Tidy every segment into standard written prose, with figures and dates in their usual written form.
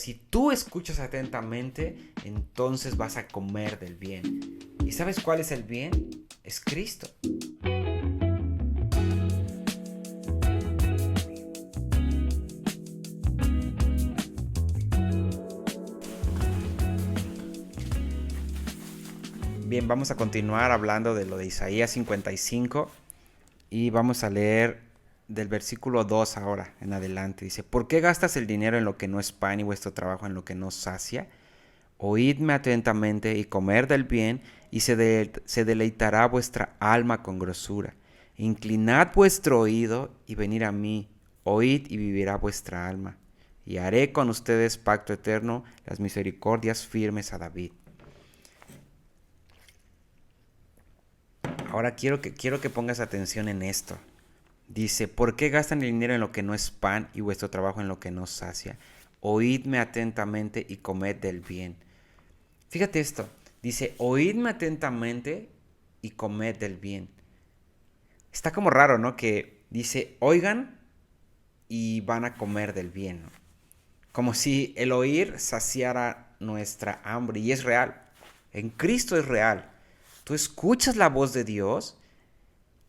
Si tú escuchas atentamente, entonces vas a comer del bien. ¿Y sabes cuál es el bien? Es Cristo. Bien, vamos a continuar hablando de lo de Isaías 55 y vamos a leer del versículo 2 ahora en adelante. Dice, ¿por qué gastas el dinero en lo que no es pan y vuestro trabajo en lo que no sacia? Oídme atentamente y comer del bien, y se deleitará vuestra alma con grosura. Inclinad vuestro oído y venid a mí, oíd y vivirá vuestra alma. Y haré con ustedes pacto eterno, las misericordias firmes a David. Ahora quiero que pongas atención en esto. Dice, ¿por qué gastan el dinero en lo que no es pan y vuestro trabajo en lo que no sacia? Oídme atentamente y comed del bien. Fíjate esto, dice, oídme atentamente y comed del bien. Está como raro, ¿no? Que dice, oigan y van a comer del bien, ¿no? Como si el oír saciara nuestra hambre, y es real. En Cristo es real. Tú escuchas la voz de Dios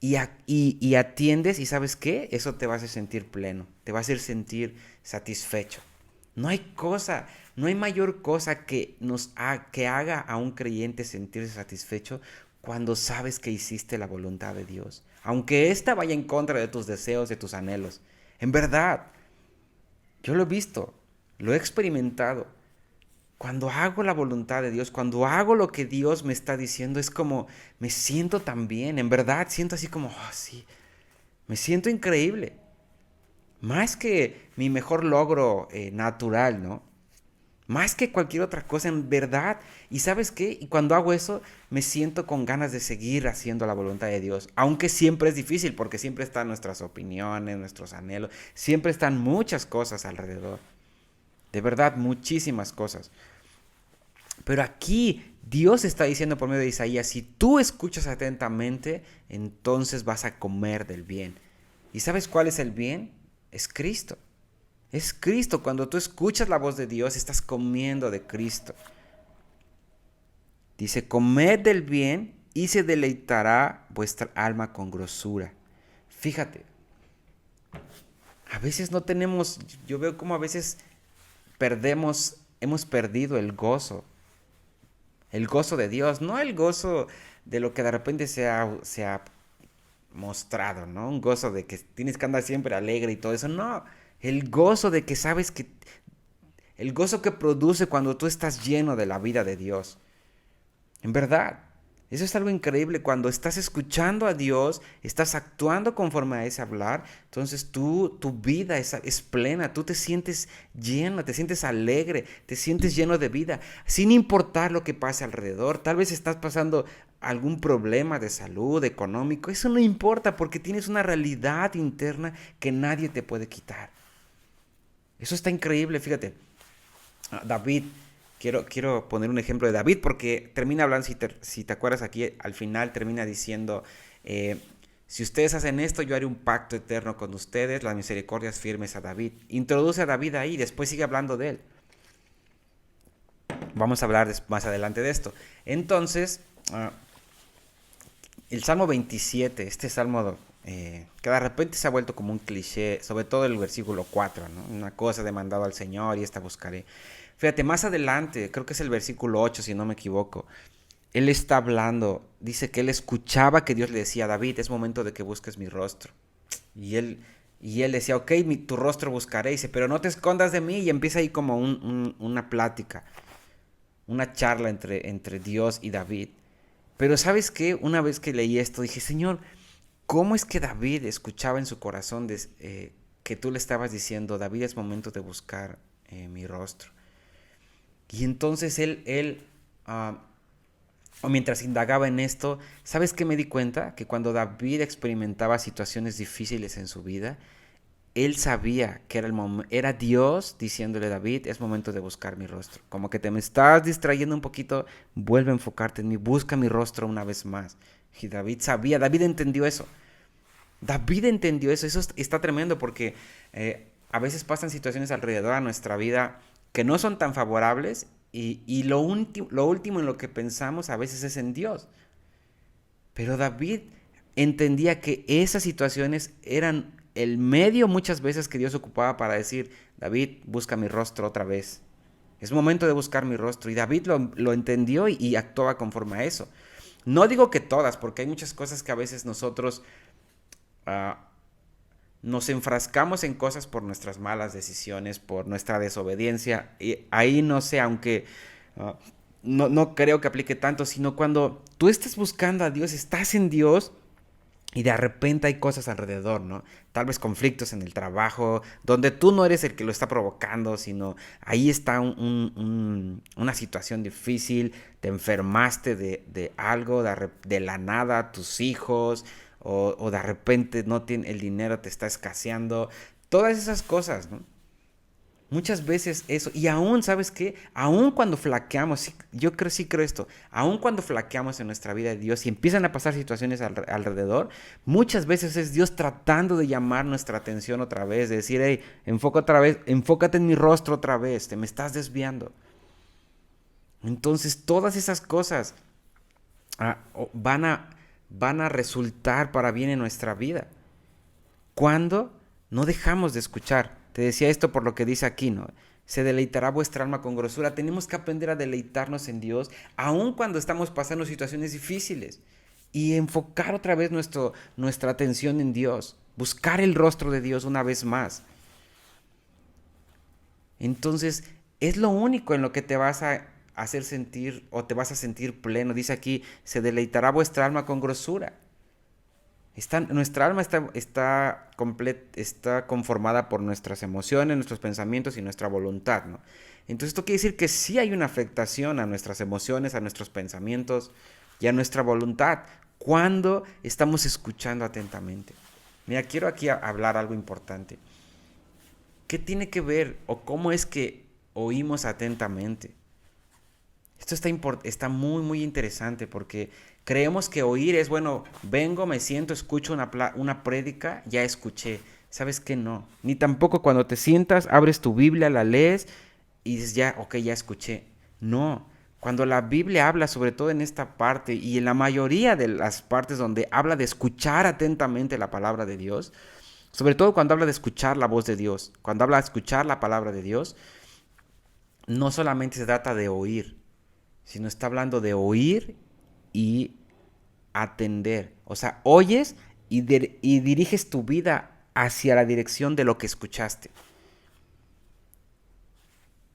y atiendes, y ¿sabes qué? Eso te va a hacer sentir pleno, te va a hacer sentir satisfecho. No hay cosa, no hay mayor cosa que haga a un creyente sentirse satisfecho cuando sabes que hiciste la voluntad de Dios, aunque ésta vaya en contra de tus deseos, de tus anhelos. En verdad, yo lo he visto, lo he experimentado. Cuando hago la voluntad de Dios, cuando hago lo que Dios me está diciendo, es como me siento tan bien, en verdad, siento así como, oh, sí, me siento increíble. Más que mi mejor logro natural, ¿no? Más que cualquier otra cosa, en verdad. ¿Y sabes qué? Y cuando hago eso, me siento con ganas de seguir haciendo la voluntad de Dios. Aunque siempre es difícil, porque siempre están nuestras opiniones, nuestros anhelos, siempre están muchas cosas alrededor. De verdad, muchísimas cosas. Pero aquí Dios está diciendo por medio de Isaías, si tú escuchas atentamente, entonces vas a comer del bien. ¿Y sabes cuál es el bien? Es Cristo. Es Cristo. Cuando tú escuchas la voz de Dios, estás comiendo de Cristo. Dice, comed del bien y se deleitará vuestra alma con grosura. Fíjate, a veces no tenemos, yo veo como a veces hemos perdido el gozo de Dios, no el gozo de lo que de repente se ha mostrado, ¿no? Un gozo de que tienes que andar siempre alegre y todo eso, no, el gozo de que sabes que, el gozo que produce cuando tú estás lleno de la vida de Dios. En verdad, eso es algo increíble. Cuando estás escuchando a Dios, estás actuando conforme a ese hablar, entonces tu vida es plena, tú te sientes lleno, te sientes alegre, te sientes lleno de vida, sin importar lo que pase alrededor. Tal vez estás pasando algún problema de salud, económico, eso no importa porque tienes una realidad interna que nadie te puede quitar. Eso está increíble, fíjate. David, quiero poner un ejemplo de David porque termina hablando, si te acuerdas aquí, al final termina diciendo, eh, si ustedes hacen esto, yo haré un pacto eterno con ustedes, las misericordias firmes a David. Introduce a David ahí, después sigue hablando de él. Vamos a hablar más adelante de esto. Entonces, el Salmo 27, este salmo que de repente se ha vuelto como un cliché, sobre todo el versículo 4, ¿no? Una cosa demandado al Señor y esta buscaré. Fíjate, más adelante, creo que es el versículo 8, si no me equivoco, él está hablando, dice que él escuchaba que Dios le decía a David, es momento de que busques mi rostro. Y él decía, ok, tu rostro buscaré, dice, pero no te escondas de mí. Y empieza ahí como una plática, una charla entre Dios y David. Pero ¿sabes qué? Una vez que leí esto, dije, Señor, ¿cómo es que David escuchaba en su corazón que tú le estabas diciendo, David, es momento de buscar mi rostro? Y entonces o mientras indagaba en esto, ¿sabes qué me di cuenta? Que cuando David experimentaba situaciones difíciles en su vida, él sabía que era Dios diciéndole a David, es momento de buscar mi rostro. Como que te me estás distrayendo un poquito, vuelve a enfocarte en mí, busca mi rostro una vez más. Y David sabía, David entendió eso. David entendió eso, eso está tremendo porque a veces pasan situaciones alrededor a nuestra vida que no son tan favorables y lo último en lo que pensamos a veces es en Dios. Pero David entendía que esas situaciones eran el medio muchas veces que Dios ocupaba para decir, David, busca mi rostro otra vez. Es momento de buscar mi rostro. Y David lo entendió y actuaba conforme a eso. No digo que todas, porque hay muchas cosas que a veces nosotros ah, nos enfrascamos en cosas por nuestras malas decisiones, por nuestra desobediencia. Y ahí no sé, aunque uh, no creo que aplique tanto, sino cuando tú estás buscando a Dios, estás en Dios y de repente hay cosas alrededor, ¿no? Tal vez conflictos en el trabajo, donde tú no eres el que lo está provocando, sino ahí está una situación difícil, te enfermaste de algo, de la nada, tus hijos, o de repente no tiene, el dinero te está escaseando, todas esas cosas, ¿no? Muchas veces eso, y aún, ¿sabes qué? Aún cuando flaqueamos, sí, sí creo esto, aún cuando flaqueamos en nuestra vida de Dios y empiezan a pasar situaciones alrededor, muchas veces es Dios tratando de llamar nuestra atención otra vez, de decir, hey, enfócate en mi rostro otra vez, te me estás desviando. Entonces, todas esas cosas ah, van a, van a resultar para bien en nuestra vida. Cuando no dejamos de escuchar. Te decía esto por lo que dice aquí, ¿no? Se deleitará vuestra alma con grosura. Tenemos que aprender a deleitarnos en Dios, aun cuando estamos pasando situaciones difíciles. Y enfocar otra vez nuestra atención en Dios. Buscar el rostro de Dios una vez más. Entonces, es lo único en lo que te vas a hacer sentir o te vas a sentir pleno. Dice aquí, se deleitará vuestra alma con grosura. Nuestra alma está conformada por nuestras emociones, nuestros pensamientos y nuestra voluntad, ¿no? Entonces esto quiere decir que sí hay una afectación a nuestras emociones, a nuestros pensamientos y a nuestra voluntad cuando estamos escuchando atentamente. Mira, quiero aquí hablar algo importante. ¿Qué tiene que ver o cómo es que oímos atentamente? Esto está muy, muy interesante porque creemos que oír es, bueno, vengo, me siento, escucho una prédica, ya escuché. ¿Sabes qué? No. Ni tampoco cuando te sientas, abres tu Biblia, la lees y dices, ya, ok, ya escuché. No. Cuando la Biblia habla, sobre todo en esta parte y en la mayoría de las partes donde habla de escuchar atentamente la palabra de Dios, sobre todo cuando habla de escuchar la voz de Dios, cuando habla de escuchar la palabra de Dios, no solamente se trata de oír, sino está hablando de oír y atender. O sea, oyes y diriges tu vida hacia la dirección de lo que escuchaste.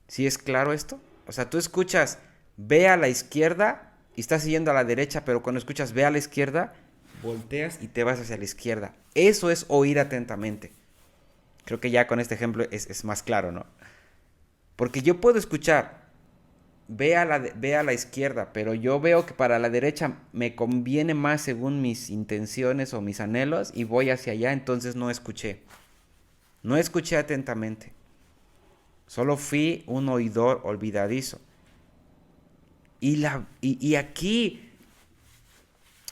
¿Sí es claro esto? O sea, tú escuchas, ve a la izquierda y estás siguiendo a la derecha, pero cuando escuchas, ve a la izquierda, volteas y te vas hacia la izquierda. Eso es oír atentamente. Creo que ya con este ejemplo es más claro, ¿no? Porque yo puedo escuchar, ve a la izquierda, pero yo veo que para la derecha me conviene más según mis intenciones o mis anhelos y voy hacia allá, entonces no escuché. No escuché atentamente. Solo fui un oidor olvidadizo. Y aquí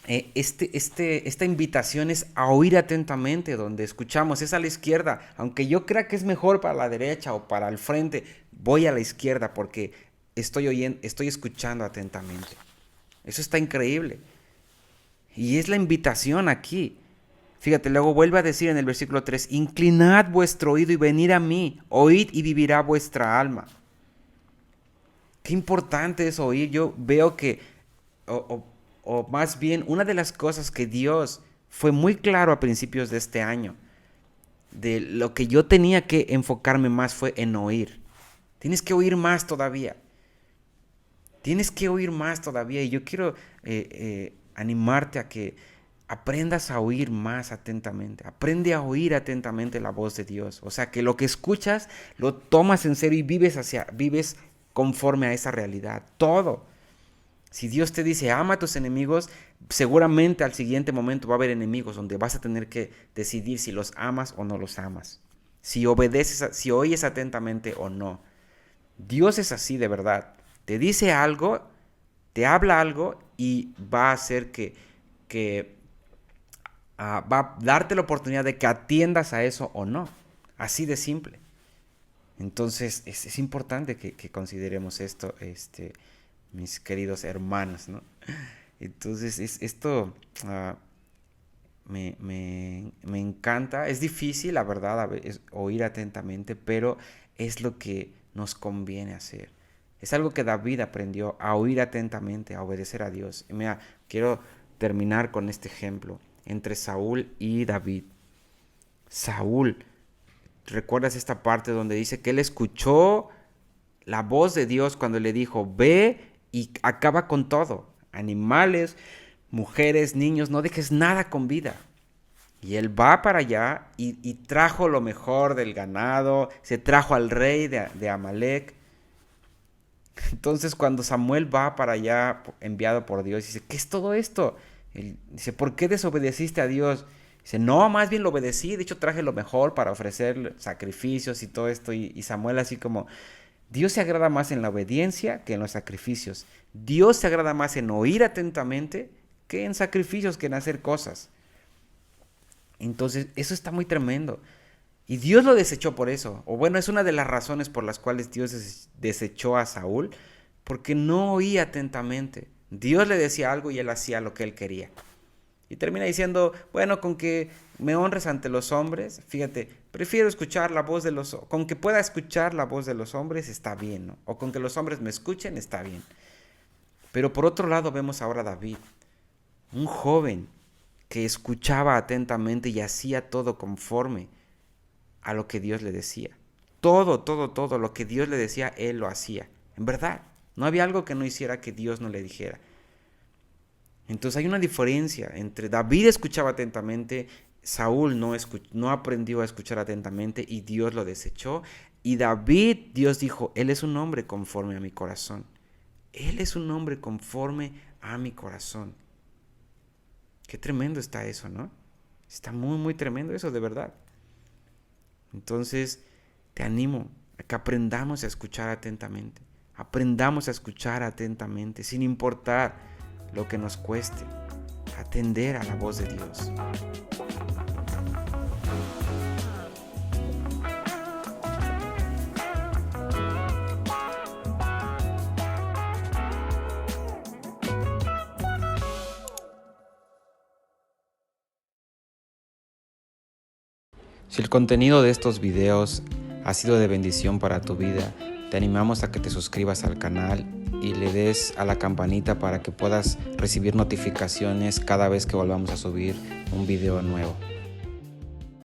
esta invitación es a oír atentamente, donde escuchamos, es a la izquierda. Aunque yo crea que es mejor para la derecha o para el frente, voy a la izquierda porque estoy escuchando atentamente. Eso está increíble. Y es la invitación aquí. Fíjate, luego vuelve a decir en el versículo 3, inclinad vuestro oído y venid a mí, oíd y vivirá vuestra alma. Qué importante es oír. Yo veo que, o más bien, una de las cosas que Dios fue muy claro a principios de este año, de lo que yo tenía que enfocarme más fue en oír. Tienes que oír más todavía. Tienes que oír más todavía. Y yo quiero animarte a que aprendas a oír más atentamente. Aprende a oír atentamente la voz de Dios. O sea, que lo que escuchas lo tomas en serio y vives conforme a esa realidad. Todo. Si Dios te dice ama a tus enemigos, seguramente al siguiente momento va a haber enemigos donde vas a tener que decidir si los amas o no los amas. Si si oyes atentamente o no. Dios es así de verdad. Te dice algo, te habla algo y va a hacer que va a darte la oportunidad de que atiendas a eso o no. Así de simple. Entonces es importante que consideremos esto, mis queridos hermanos, ¿no? Entonces esto me encanta. Es difícil, la verdad, oír atentamente, pero es lo que nos conviene hacer. Es algo que David aprendió a oír atentamente, a obedecer a Dios. Y mira, quiero terminar con este ejemplo entre Saúl y David. Saúl, ¿recuerdas esta parte donde dice que él escuchó la voz de Dios cuando le dijo, ve y acaba con todo? Animales, mujeres, niños, no dejes nada con vida. Y él va para allá y trajo lo mejor del ganado, se trajo al rey de Amalek. Entonces cuando Samuel va para allá, enviado por Dios, dice, ¿qué es todo esto? Él dice, ¿por qué desobedeciste a Dios? Dice, no, más bien lo obedecí, de hecho traje lo mejor para ofrecer sacrificios y todo esto. Y Samuel así como, Dios se agrada más en la obediencia que en los sacrificios. Dios se agrada más en oír atentamente que en sacrificios, que en hacer cosas. Entonces, eso está muy tremendo. Y Dios lo desechó por eso. O bueno, es una de las razones por las cuales Dios desechó a Saúl, porque no oía atentamente. Dios le decía algo y él hacía lo que él quería. Y termina diciendo, bueno, con que me honres ante los hombres, fíjate, prefiero escuchar la voz de con que pueda escuchar la voz de los hombres está bien, ¿no? O con que los hombres me escuchen está bien. Pero por otro lado vemos ahora a David, un joven que escuchaba atentamente y hacía todo conforme a lo que Dios le decía. Todo lo que Dios le decía, él lo hacía. En verdad, no había algo que no hiciera que Dios no le dijera. Entonces hay una diferencia entre David escuchaba atentamente, Saúl no aprendió a escuchar atentamente y Dios lo desechó. Y David, Dios dijo, él es un hombre conforme a mi corazón. Él es un hombre conforme a mi corazón. Qué tremendo está eso, ¿no? Está muy, muy tremendo eso, de verdad. Entonces, te animo a que aprendamos a escuchar atentamente. Aprendamos a escuchar atentamente, sin importar lo que nos cueste. Atender a la voz de Dios. Si el contenido de estos videos ha sido de bendición para tu vida, te animamos a que te suscribas al canal y le des a la campanita para que puedas recibir notificaciones cada vez que volvamos a subir un video nuevo.